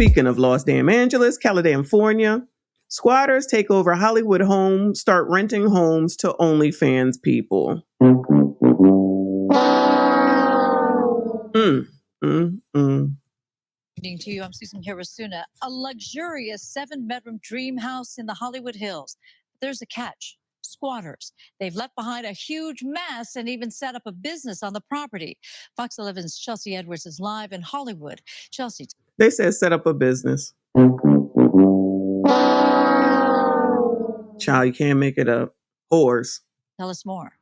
Speaking of Los Angeles, California, squatters take over Hollywood homes, start renting homes to OnlyFans people. Evening to you. I'm Susan Hirasuna. A luxurious 7-bedroom dream house in the Hollywood Hills. There's a catch. Squatters. They've left behind a huge mess and even set up a business on the property. Fox 11's Chelsea Edwards is live in Hollywood. Chelsea. They said set up a business. Child, you can't make it up. Whores. Tell us more.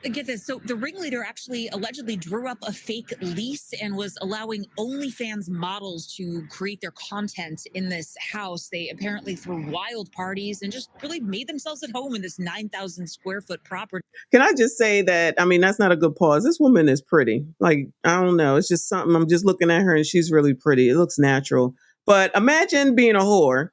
Get this. So the ringleader actually allegedly drew up a fake lease and was allowing OnlyFans models to create their content in this house. They apparently threw wild parties and just really made themselves at home in this 9,000 square foot property. Can I just say that, I mean, that's not a good pause. This woman is pretty. Like, I don't know. It's just something. I'm just looking at her and she's really pretty. It looks natural. But imagine being a whore.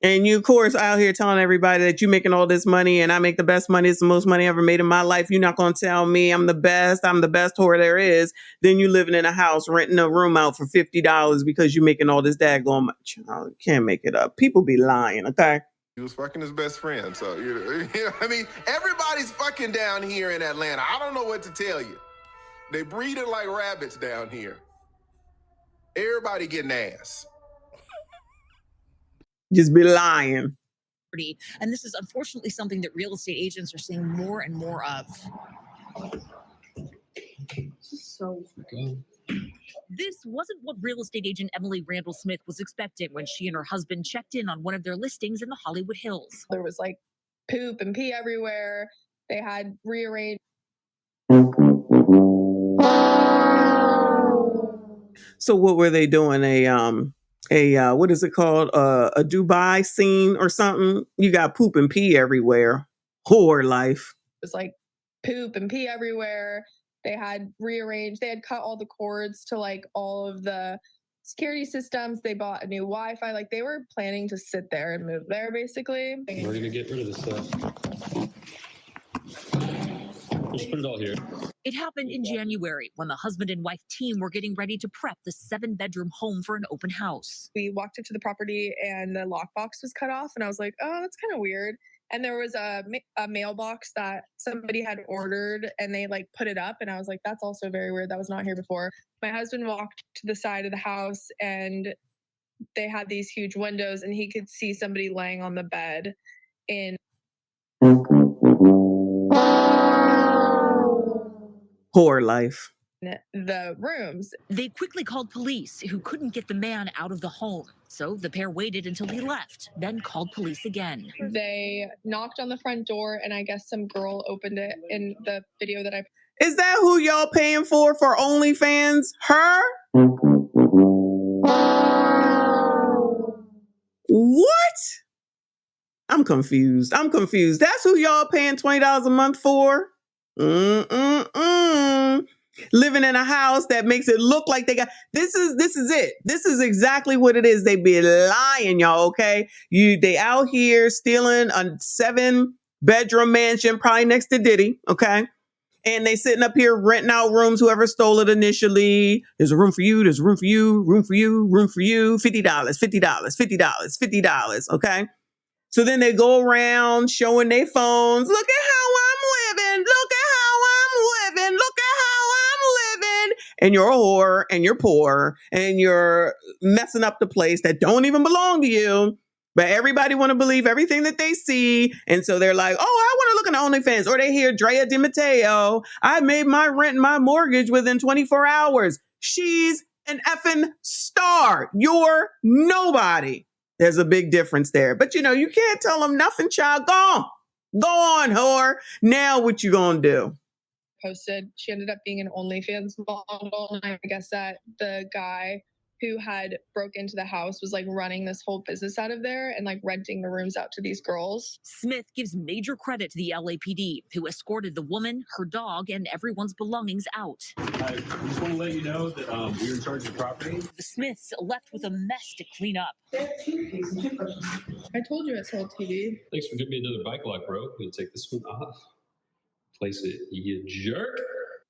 And you, of course, out here telling everybody that you're making all this money and I make the best money. It's the most money I ever made in my life. You're not going to tell me I'm the best whore there is. Then you living in a house, renting a room out for $50 because you're making all this daggone much. You can't make it up. People be lying, okay? He was fucking his best friend. So, you know, I mean, everybody's fucking down here in Atlanta. I don't know what to tell you. They breeding like rabbits down here. Everybody getting ass. Just be lying. And this is unfortunately something that real estate agents are seeing more and more of. This wasn't what real estate agent Emily Randall Smith was expecting when she and her husband checked in on one of their listings in the Hollywood Hills. There was like poop and pee everywhere. They had rearranged. So what were they doing? What is it called? A Dubai scene or something? You got poop and pee everywhere. Whore life. It was like poop and pee everywhere. They had rearranged. They had cut all the cords to like all of the security systems. They bought a new Wi-Fi. Like they were planning to sit there and move there basically. We're going to get rid of this stuff. Just put it all here. It happened in January when the husband and wife team were getting ready to prep the 7-bedroom home for an open house. We walked into the property and the lockbox was cut off. And I was like, oh, that's kind of weird. And there was a mailbox that somebody had ordered and they like put it up. And I was like, that's also very weird. That was not here before. My husband walked to the side of the house and they had these huge windows and he could see somebody laying on the bed in Whore life. The rooms. They quickly called police who couldn't get the man out of the home. So the pair waited until he left, then called police again. They knocked on the front door and I guess some girl opened it in the video that I... Is that who y'all paying for OnlyFans? Her? What? I'm confused. That's who y'all paying $20 a month for? Living in a house that makes it look like they got this is it. This is exactly what it is. They be lying, y'all, okay? They out here stealing a 7-bedroom mansion, probably next to Diddy, okay? And they sitting up here renting out rooms, whoever stole it initially. There's a room for you, there's a room for you, room for you, room for you, $50, okay? So then they go around showing their phones. Look at how I'm living. Look at how I'm living. Look at how I'm living. And you're a whore and you're poor and you're messing up the place that don't even belong to you. But everybody want to believe everything that they see. And so they're like, oh, I want to look at OnlyFans. Or they hear Drea Di Matteo. I made my rent and my mortgage within 24 hours. She's an effing star. You're nobody. There's a big difference there. But, you can't tell them nothing, child. Go on, whore. Now what you gonna do? Posted. She ended up being an OnlyFans model. And I guess that the guy who had broke into the house was like running this whole business out of there and like renting the rooms out to these girls. Smith gives major credit to the LAPD, who escorted the woman, her dog, and everyone's belongings out. I just want to let you know that we're in charge of the property. The Smiths left with a mess to clean up. I told you it's old TV. Thanks for giving me another bike lock, bro. We'll take this one off. Place it, you jerk.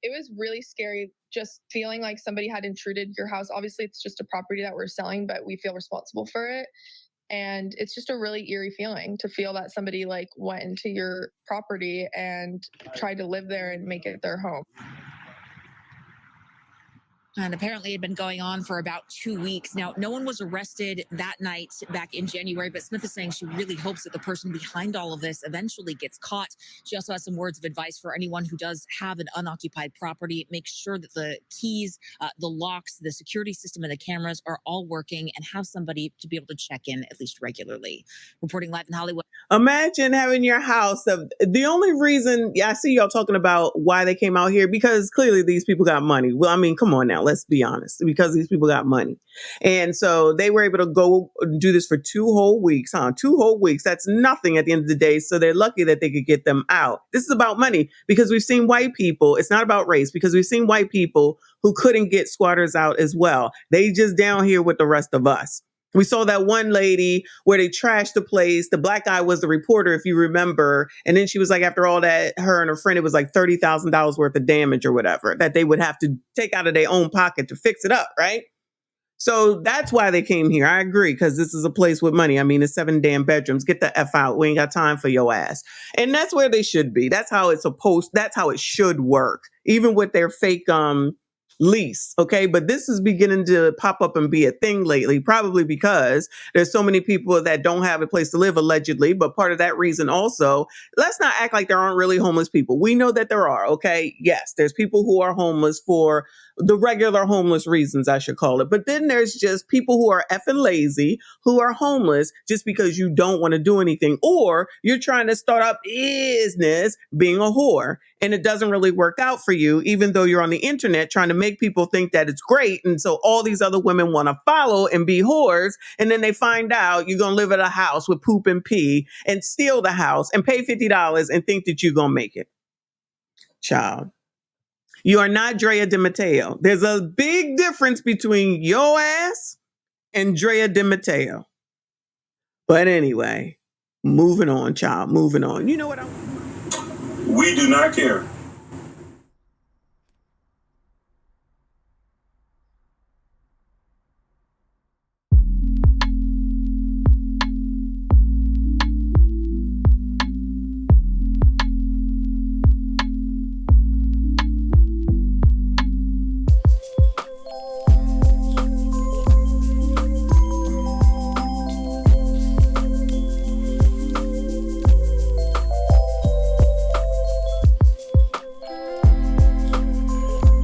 it was really scary just feeling like somebody had intruded your house. Obviously, it's just a property that we're selling, but we feel responsible for it. And it's just a really eerie feeling to feel that somebody like went into your property and tried to live there and make it their home. And apparently it had been going on for about 2 weeks. Now, no one was arrested that night back in January, but Smith is saying she really hopes that the person behind all of this eventually gets caught. She also has some words of advice for anyone who does have an unoccupied property. Make sure that the keys, the locks, the security system, and the cameras are all working, and have somebody to be able to check in at least regularly. Reporting live in Hollywood. Imagine having your house. The only reason, I see y'all talking about why they came out here, because clearly these people got money. Well, I mean, come on now, let's be honest, because these people got money. And so they were able to go do this for 2 whole weeks, 2 whole weeks. That's nothing at the end of the day. So they're lucky that they could get them out. This is about money, because we've seen white people. It's not about race, because we've seen white people who couldn't get squatters out as well. They just down here with the rest of us. We saw that one lady where they trashed the place. The black guy was the reporter, if you remember. And then she was like, after all that, her and her friend, it was like $30,000 worth of damage or whatever that they would have to take out of their own pocket to fix it up, right? So that's why they came here. I agree, because this is a place with money. I mean, it's 7 damn bedrooms. Get the F out. We ain't got time for your ass. And that's where they should be. That's how that's how it should work, even with their fake lease. Okay. But this is beginning to pop up and be a thing lately, probably because there's so many people that don't have a place to live, allegedly. But part of that reason also, let's not act like there aren't really homeless people. We know that there are. Okay. Yes, there's people who are homeless for the regular homeless reasons, I should call it. But then there's just people who are effing lazy, who are homeless just because you don't want to do anything, or you're trying to start up business being a whore, and it doesn't really work out for you, even though you're on the internet trying to make people think that it's great. And so all these other women want to follow and be whores. And then they find out you're going to live at a house with poop and pee and steal the house and pay $50 and think that you're going to make it. Child. You are not Drea De Matteo. There's a big difference between your ass and Drea De Matteo. But anyway, moving on, child, moving on. You know what? We do not care